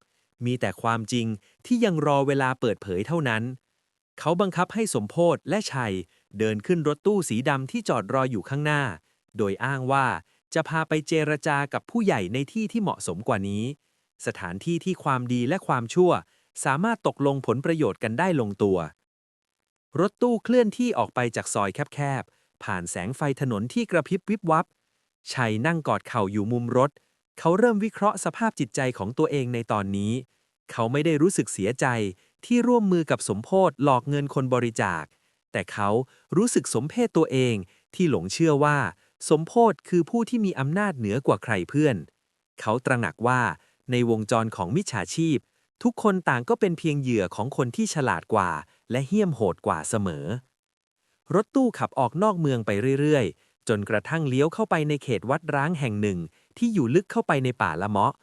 มีแต่ความจริงที่ยังรอเวลาเปิดเผยเท่านั้นเขาบังคับให้สมโพธิ์และชัยเดินขึ้นรถตู้สีดำที่จอดรออยู่ข้างหน้าโดยอ้างว่าจะพาไปเจรจากับผู้ใหญ่ในที่ที่เหมาะสมกว่านี้สถานที่ที่ความดีและความชั่วสามารถตกลงผลประโยชน์กันได้ลงตัวรถตู้เคลื่อนที่ออกไปจากซอยแคบๆผ่านแสงไฟถนนที่กระพริบวิบวับชัยนั่งกอดเข่าอยู่มุมรถเขาเริ่มวิเคราะห์สภาพจิตใจของตัวเองในตอนนี้เขาไม่ได้รู้สึกเสียใจที่ร่วมมือกับสมโพธิ์หลอกเงินคนบริจาคแต่เขารู้สึกสมเพชตัวเองที่หลงเชื่อว่าสมโพธิ์คือผู้ที่มีอำนาจเหนือกว่าใครเพื่อนเขาตระหนักว่าในวงจรของมิจฉาชีพทุกคนต่างก็เป็นเพียงเหยื่อของคนที่ฉลาดกว่าและเหี้ยมโหดกว่าเสมอรถตู้ขับออกนอกเมืองไปเรื่อยๆจนกระทั่งเลี้ยวเข้าไปในเขตวัดร้างแห่งหนึ่งที่อยู่ลึกเข้าไปในป่าละเมาะ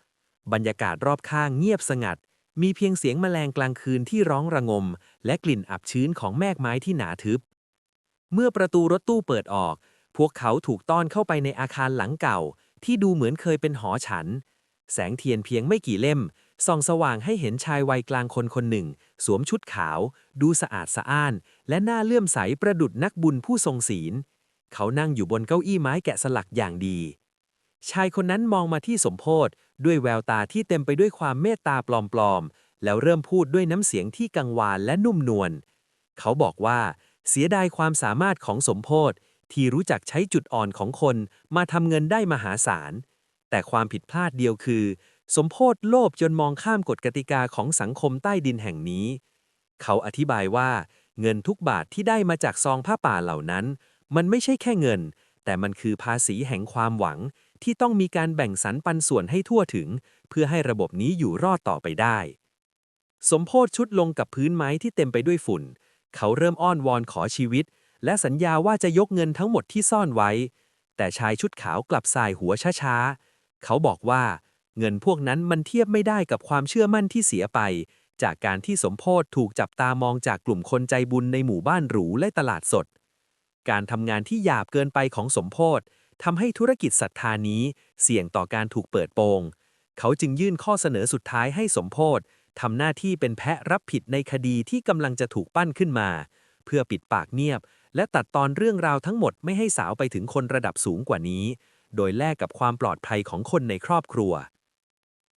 บรรยากาศรอบข้างเงียบสงัดมีเพียงเสียงแมลงกลางคืนที่ร้องระงมและกลิ่นอับชื้นของแมกไม้ที่หนาทึบเมื่อประตูรถตู้เปิดออกพวกเขาถูกต้อนเข้าไปในอาคารหลังเก่าที่ดูเหมือนเคยเป็นหอฉันแสงเทียนเพียงไม่กี่เล่มส่องสว่างให้เห็นชายวัยกลางคนคนหนึ่งสวมชุดขาวดูสะอาดสะอ้านและหน้าเลื่อมใสประดุจนักบุญผู้ทรงศีลเขานั่งอยู่บนเก้าอี้ไม้แกะสลักอย่างดีชายคนนั้นมองมาที่สมโพธิ์ด้วยแววตาที่เต็มไปด้วยความเมตตาปลอมๆแล้วเริ่มพูดด้วยน้ำเสียงที่กังวานและนุ่มนวลเขาบอกว่าเสียดายความสามารถของสมโพธิ์ที่รู้จักใช้จุดอ่อนของคนมาทำเงินได้มหาศาลแต่ความผิดพลาดเดียวคือสมโพธิ์โลภจนมองข้ามกฎกติกาของสังคมใต้ดินแห่งนี้เขาอธิบายว่าเงินทุกบาทที่ได้มาจากซองผ้าป่าเหล่านั้นมันไม่ใช่แค่เงินแต่มันคือภาษีแห่งความหวังที่ต้องมีการแบ่งสรรปันส่วนให้ทั่วถึงเพื่อให้ระบบนี้อยู่รอดต่อไปได้สมโพธิ์ชุดลงกับพื้นไม้ที่เต็มไปด้วยฝุ่นเขาเริ่มอ้อนวอนขอชีวิตและสัญญาว่าจะยกเงินทั้งหมดที่ซ่อนไว้แต่ชายชุดขาวกลับสายหัวช้าๆเขาบอกว่าเงินพวกนั้นมันเทียบไม่ได้กับความเชื่อมั่นที่เสียไปจากการที่สมโพธิ์ถูกจับตามองจากกลุ่มคนใจบุญในหมู่บ้านหรูและตลาดสดการทำงานที่หยาบเกินไปของสมโพธิ์ทำให้ธุรกิจศรัทธานี้เสี่ยงต่อการถูกเปิดโปงเขาจึงยื่นข้อเสนอสุดท้ายให้สมโพธิ์ทำหน้าที่เป็นแพะรับผิดในคดีที่กำลังจะถูกปั้นขึ้นมาเพื่อปิดปากเงียบและตัดตอนเรื่องราวทั้งหมดไม่ให้สาวไปถึงคนระดับสูงกว่านี้โดยแลกกับความปลอดภัยของคนในครอบครัว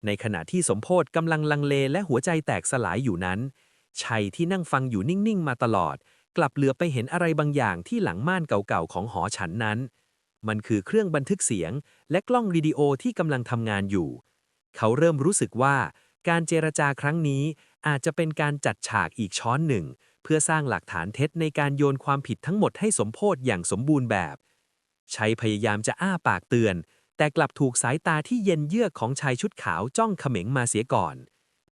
ในขณะที่สมโพธิ์กำลังลังเลและหัวใจแตกสลายอยู่นั้นชัยที่นั่งฟังอยู่นิ่งๆมาตลอดกลับเหลือไปเห็นอะไรบางอย่างที่หลังม่านเก่าๆของหอฉันนั้นมันคือเครื่องบันทึกเสียงและกล้องวิดีโอที่กำลังทำงานอยู่เขาเริ่มรู้สึกว่าการเจรจาครั้งนี้อาจจะเป็นการจัดฉากอีกช้อนหนึ่งเพื่อสร้างหลักฐานเท็จในการโยนความผิดทั้งหมดให้สมโพธิ์อย่างสมบูรณ์แบบชัยพยายามจะอ้าปากเตือนแต่กลับถูกสายตาที่เย็นเยือกของชายชุดขาวจ้องเขม็งมาเสียก่อน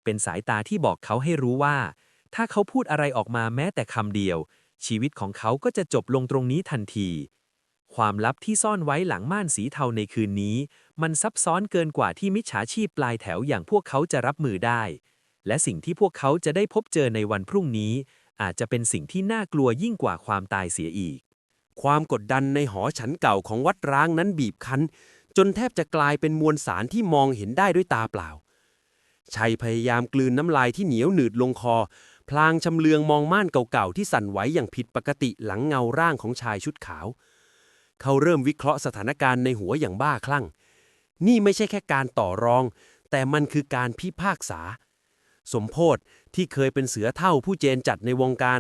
เป็นสายตาที่บอกเขาให้รู้ว่าถ้าเขาพูดอะไรออกมาแม้แต่คำเดียวชีวิตของเขาก็จะจบลงตรงนี้ทันทีความลับที่ซ่อนไว้หลังม่านสีเทาในคืนนี้มันซับซ้อนเกินกว่าที่มิจฉาชีพปลายแถวอย่างพวกเขาจะรับมือได้และสิ่งที่พวกเขาจะได้พบเจอในวันพรุ่งนี้อาจจะเป็นสิ่งที่น่ากลัวยิ่งกว่าความตายเสียอีกความกดดันในหอฉันเก่าของวัดร้างนั้นบีบคั้น จนแทบจะกลายเป็นมวลสารที่มองเห็นได้ด้วยตาเปล่าชัยพยายามกลืนน้ำลายที่เหนียวหนืดลงคอพลางชำเลืองมองม่านเก่าๆที่สั่นไหวอย่างผิดปกติหลังเงาร่างของชายชุดขาวเขาเริ่มวิเคราะห์สถานการณ์ในหัวอย่างบ้าคลั่งนี่ไม่ใช่แค่การต่อรองแต่มันคือการพิพากษาสมโพธที่เคยเป็นเสือเฒ่าผู้เจนจัดในวงการ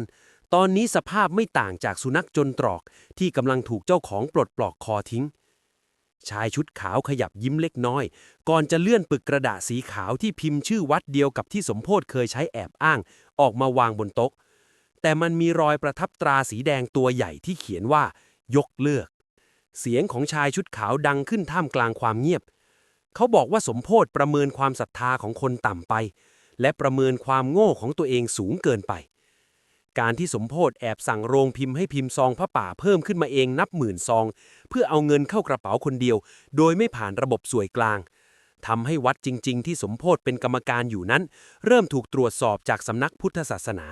ตอนนี้สภาพไม่ต่างจากสุนัขจนตรอกที่กำลังถูกเจ้าของปลดปลอกคอทิ้งชายชุดขาวขยับยิ้มเล็กน้อยก่อนจะเลื่อนปึกกระดาษสีขาวที่พิมพ์ชื่อวัดเดียวกับที่สมโพธเคยใช้แอบอ้างออกมาวางบนโต๊ะแต่มันมีรอยประทับตราสีแดงตัวใหญ่ที่เขียนว่ายกเลิกเสียงของชายชุดขาวดังขึ้นท่ามกลางความเงียบเขาบอกว่าสมโพธประเมินความศรัทธาของคนต่ำไปและประเมินความโง่ของตัวเองสูงเกินไปการที่สมโพธแอบสั่งโรงพิมพ์ให้พิมพ์ซองพระป่าเพิ่มขึ้นมาเองนับหมื่นซองเพื่อเอาเงินเข้ากระเป๋าคนเดียวโดยไม่ผ่านระบบส่วยกลางทำให้วัดจริงๆที่สมโพธเป็นกรรมการอยู่นั้นเริ่มถูกตรวจสอบจากสำนักพุทธศาสนา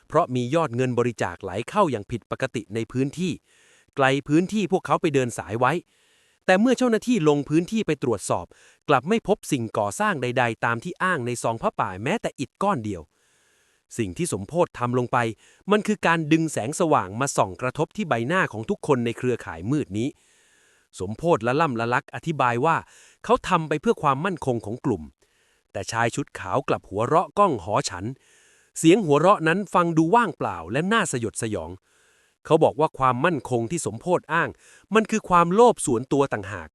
เพราะมียอดเงินบริจาคไหลเข้าอย่างผิดปกติในพื้นที่ไกลพื้นที่พวกเขาไปเดินสายไว้แต่เมื่อเจ้าหน้าที่ลงพื้นที่ไปตรวจสอบกลับไม่พบสิ่งก่อสร้างใดๆตามที่อ้างในซองพระป่าแม้แต่อิฐก้อนเดียวสิ่งที่สมโพธทำลงไปมันคือการดึงแสงสว่างมาส่องกระทบที่ใบหน้าของทุกคนในเครือข่ายมืดนี้สมโพธละล่ำละลักอธิบายว่าเขาทำไปเพื่อความมั่นคงของกลุ่มแต่ชายชุดขาวกลับหัวเราะก้องหอฉันเสียงหัวเราะนั้นฟังดูว่างเปล่าและน่าสยดสยองเขาบอกว่าความมั่นคงที่สมโพธอ้างมันคือความโลภส่วนตัวต่างหาก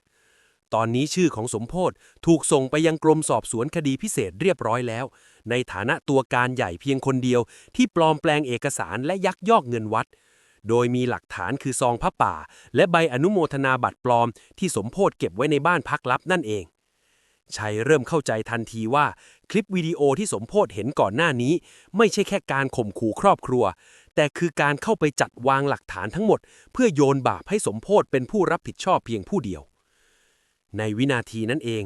ตอนนี้ชื่อของสมโพธถูกส่งไปยังกรมสอบสวนคดีพิเศษเรียบร้อยแล้วในฐานะตัวการใหญ่เพียงคนเดียวที่ปลอมแปลงเอกสารและยักยอกเงินวัดโดยมีหลักฐานคือซองพระป่าและใบอนุโมทนาบัตรปลอมที่สมโพธเก็บไว้ในบ้านพักลับนั่นเองชัยเริ่มเข้าใจทันทีว่าคลิปวิดีโอที่สมโพธเห็นก่อนหน้านี้ไม่ใช่แค่การข่มขู่ครอบครัวแต่คือการเข้าไปจัดวางหลักฐานทั้งหมดเพื่อโยนบาปให้สมโพธเป็นผู้รับผิดชอบเพียงผู้เดียวในวินาทีนั้นเอง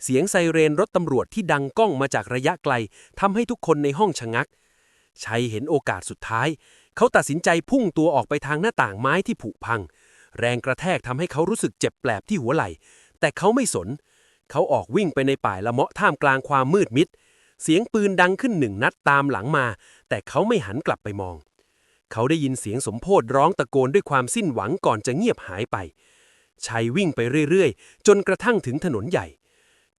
เสียงไซเรนรถตำรวจที่ดังก้องมาจากระยะไกลทำให้ทุกคนในห้องชะงักชัยเห็นโอกาสสุดท้ายเขาตัดสินใจพุ่งตัวออกไปทางหน้าต่างไม้ที่ผุพังแรงกระแทกทำให้เขารู้สึกเจ็บแปลบที่หัวไหล่แต่เขาไม่สนเขาออกวิ่งไปในป่าละเมาะท่ามกลางความมืดมิดเสียงปืนดังขึ้น1 นัดตามหลังมาแต่เขาไม่หันกลับไปมองเขาได้ยินเสียงสมโพธร้องตะโกนด้วยความสิ้นหวังก่อนจะเงียบหายไปชัยวิ่งไปเรื่อยๆจนกระทั่งถึงถนนใหญ่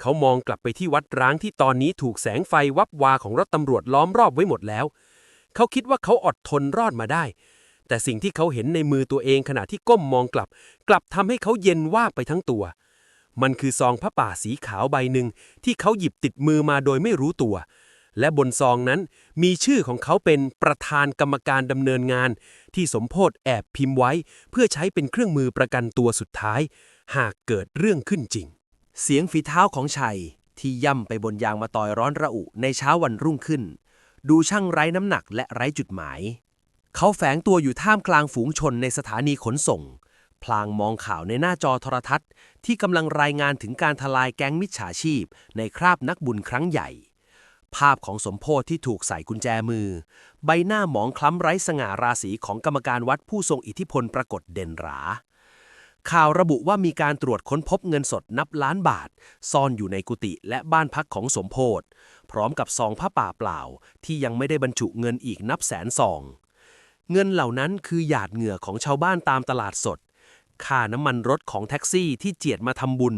เขามองกลับไปที่วัดร้างที่ตอนนี้ถูกแสงไฟวับวาของรถตำรวจล้อมรอบไว้หมดแล้วเขาคิดว่าเขาอดทนรอดมาได้แต่สิ่งที่เขาเห็นในมือตัวเองขณะที่ก้มมองกลับทำให้เขาเย็นวาบไปทั้งตัวมันคือซองพระป่าสีขาวใบหนึ่งที่เขาหยิบติดมือมาโดยไม่รู้ตัวและบนซองนั้นมีชื่อของเขาเป็นประธานกรรมการดำเนินงานที่สมโพธแอบพิมพ์ไว้เพื่อใช้เป็นเครื่องมือประกันตัวสุดท้ายหากเกิดเรื่องขึ้นจริงเสียงฝีเท้าของชัยที่ย่ำไปบนยางมะตอยร้อนระอุในเช้าวันรุ่งขึ้นดูช่างไร้น้ำหนักและไร้จุดหมายเขาแฝงตัวอยู่ท่ามกลางฝูงชนในสถานีขนส่งพลางมองข่าวในหน้าจอโทรทัศน์ที่กำลังรายงานถึงการทลายแก๊งมิจฉาชีพในคราบนักบุญครั้งใหญ่ภาพของสมโพธที่ถูกใส่กุญแจมือใบหน้าหมองคล้ำไร้สง่าราศีของกรรมการวัดผู้ทรงอิทธิพลปรากฏเด่นหราข่าวระบุว่ามีการตรวจค้นพบเงินสดนับล้านบาทซ่อนอยู่ในกุฏิและบ้านพักของสมโพธพร้อมกับซองผ้าป่าเปล่าที่ยังไม่ได้บรรจุเงินอีกนับแสนซองเงินเหล่านั้นคือหยาดเหงื่อของชาวบ้านตามตลาดสดค่าน้ำมันรถของแท็กซี่ที่เจียดมาทำบุญ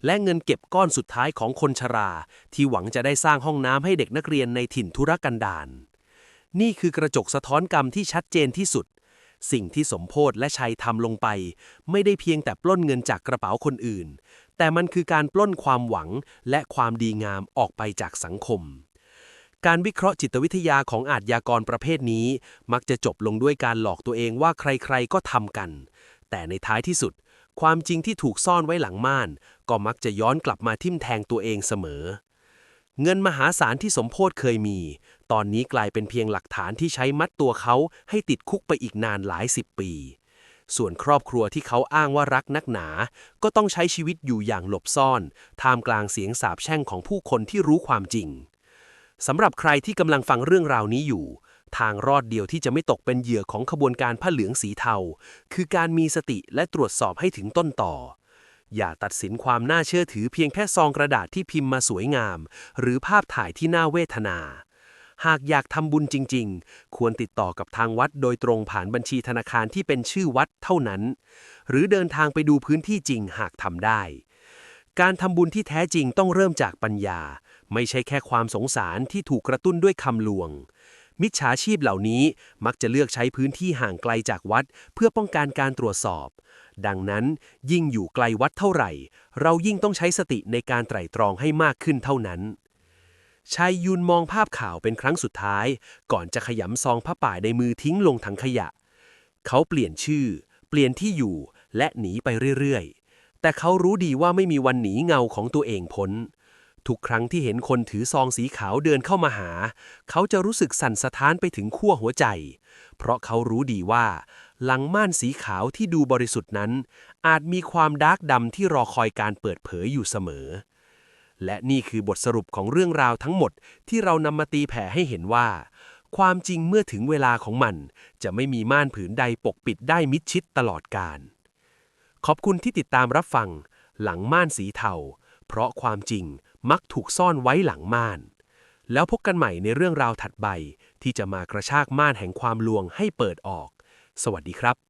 และเงินเก็บก้อนสุดท้ายของคนชราที่หวังจะได้สร้างห้องน้ำให้เด็กนักเรียนในถิ่นทุรกันดารนี่คือกระจกสะท้อนกรรมที่ชัดเจนที่สุดสิ่งที่สมโพธและชัยทำลงไปไม่ได้เพียงแต่ปล้นเงินจากกระเป๋าคนอื่นแต่มันคือการปล้นความหวังและความดีงามออกไปจากสังคมการวิเคราะห์จิตวิทยาของอาชญากรประเภทนี้มักจะจบลงด้วยการหลอกตัวเองว่าใครๆก็ทำกันแต่ในท้ายที่สุดความจริงที่ถูกซ่อนไว้หลังม่านก็มักจะย้อนกลับมาทิ่มแทงตัวเองเสมอเงินมหาศาลที่สมโพธเคยมีตอนนี้กลายเป็นเพียงหลักฐานที่ใช้มัดตัวเขาให้ติดคุกไปอีกนานหลาย10 ปีส่วนครอบครัวที่เขาอ้างว่ารักนักหนาก็ต้องใช้ชีวิตอยู่อย่างหลบซ่อนท่ามกลางเสียงสาปแช่งของผู้คนที่รู้ความจริงสำหรับใครที่กำลังฟังเรื่องราวนี้อยู่ทางรอดเดียวที่จะไม่ตกเป็นเหยื่อของขบวนการผ้าเหลืองสีเทาคือการมีสติและตรวจสอบให้ถึงต้นต่อ อย่าตัดสินความน่าเชื่อถือเพียงแค่ซองกระดาษที่พิมพ์มาสวยงาม หรือภาพถ่ายที่น่าเวทนา หากอยากทำบุญจริงๆ ควรติดต่อกับทางวัดโดยตรงผ่านบัญชีธนาคารที่เป็นชื่อวัดเท่านั้น หรือเดินทางไปดูพื้นที่จริงหากทำได้ การทำบุญที่แท้จริงต้องเริ่มจากปัญญา ไม่ใช่แค่ความสงสารที่ถูกกระตุ้นด้วยคำลวง มิจฉาชีพเหล่านี้มักจะเลือกใช้พื้นที่ห่างไกลจากวัดเพื่อป้องกันการตรวจสอบ ดังนั้นยิ่งอยู่ไกลวัดเท่าไหร่ เรายิ่งต้องใช้สติในการไตร่ตรองให้มากขึ้นเท่านั้น ชายยุนมองภาพข่าวเป็นครั้งสุดท้ายก่อนจะขยำซองผ้าป่าในมือทิ้งลงถังขยะ เขาเปลี่ยนชื่อ เปลี่ยนที่อยู่และหนีไปเรื่อยๆ แต่เขารู้ดีว่าไม่มีวันหนีเงาของตัวเองพ้น ทุกครั้งที่เห็นคนถือซองสีขาวเดินเข้ามาหา เขาจะรู้สึกสั่นสะท้านไปถึงขั้วหัวใจ เพราะเขารู้ดีว่าหลังม่านสีขาวที่ดูบริสุทธิ์นั้น อาจมีความดาร์กดำที่รอคอยการเปิดเผยอยู่เสมอ และนี่คือบทสรุปของเรื่องราวทั้งหมดที่เรานำมาตีแผ่ให้เห็นว่า ความจริงเมื่อถึงเวลาของมันจะไม่มีม่านผืนใดปกปิดได้มิดชิดตลอดกาล ขอบคุณที่ติดตามรับฟังหลังม่านสีเทาเพราะความจริงมักถูกซ่อนไว้หลังม่าน แล้วพบกันใหม่ในเรื่องราวถัดไปที่จะมากระชากม่านแห่งความลวงให้เปิดออก สวัสดีครับ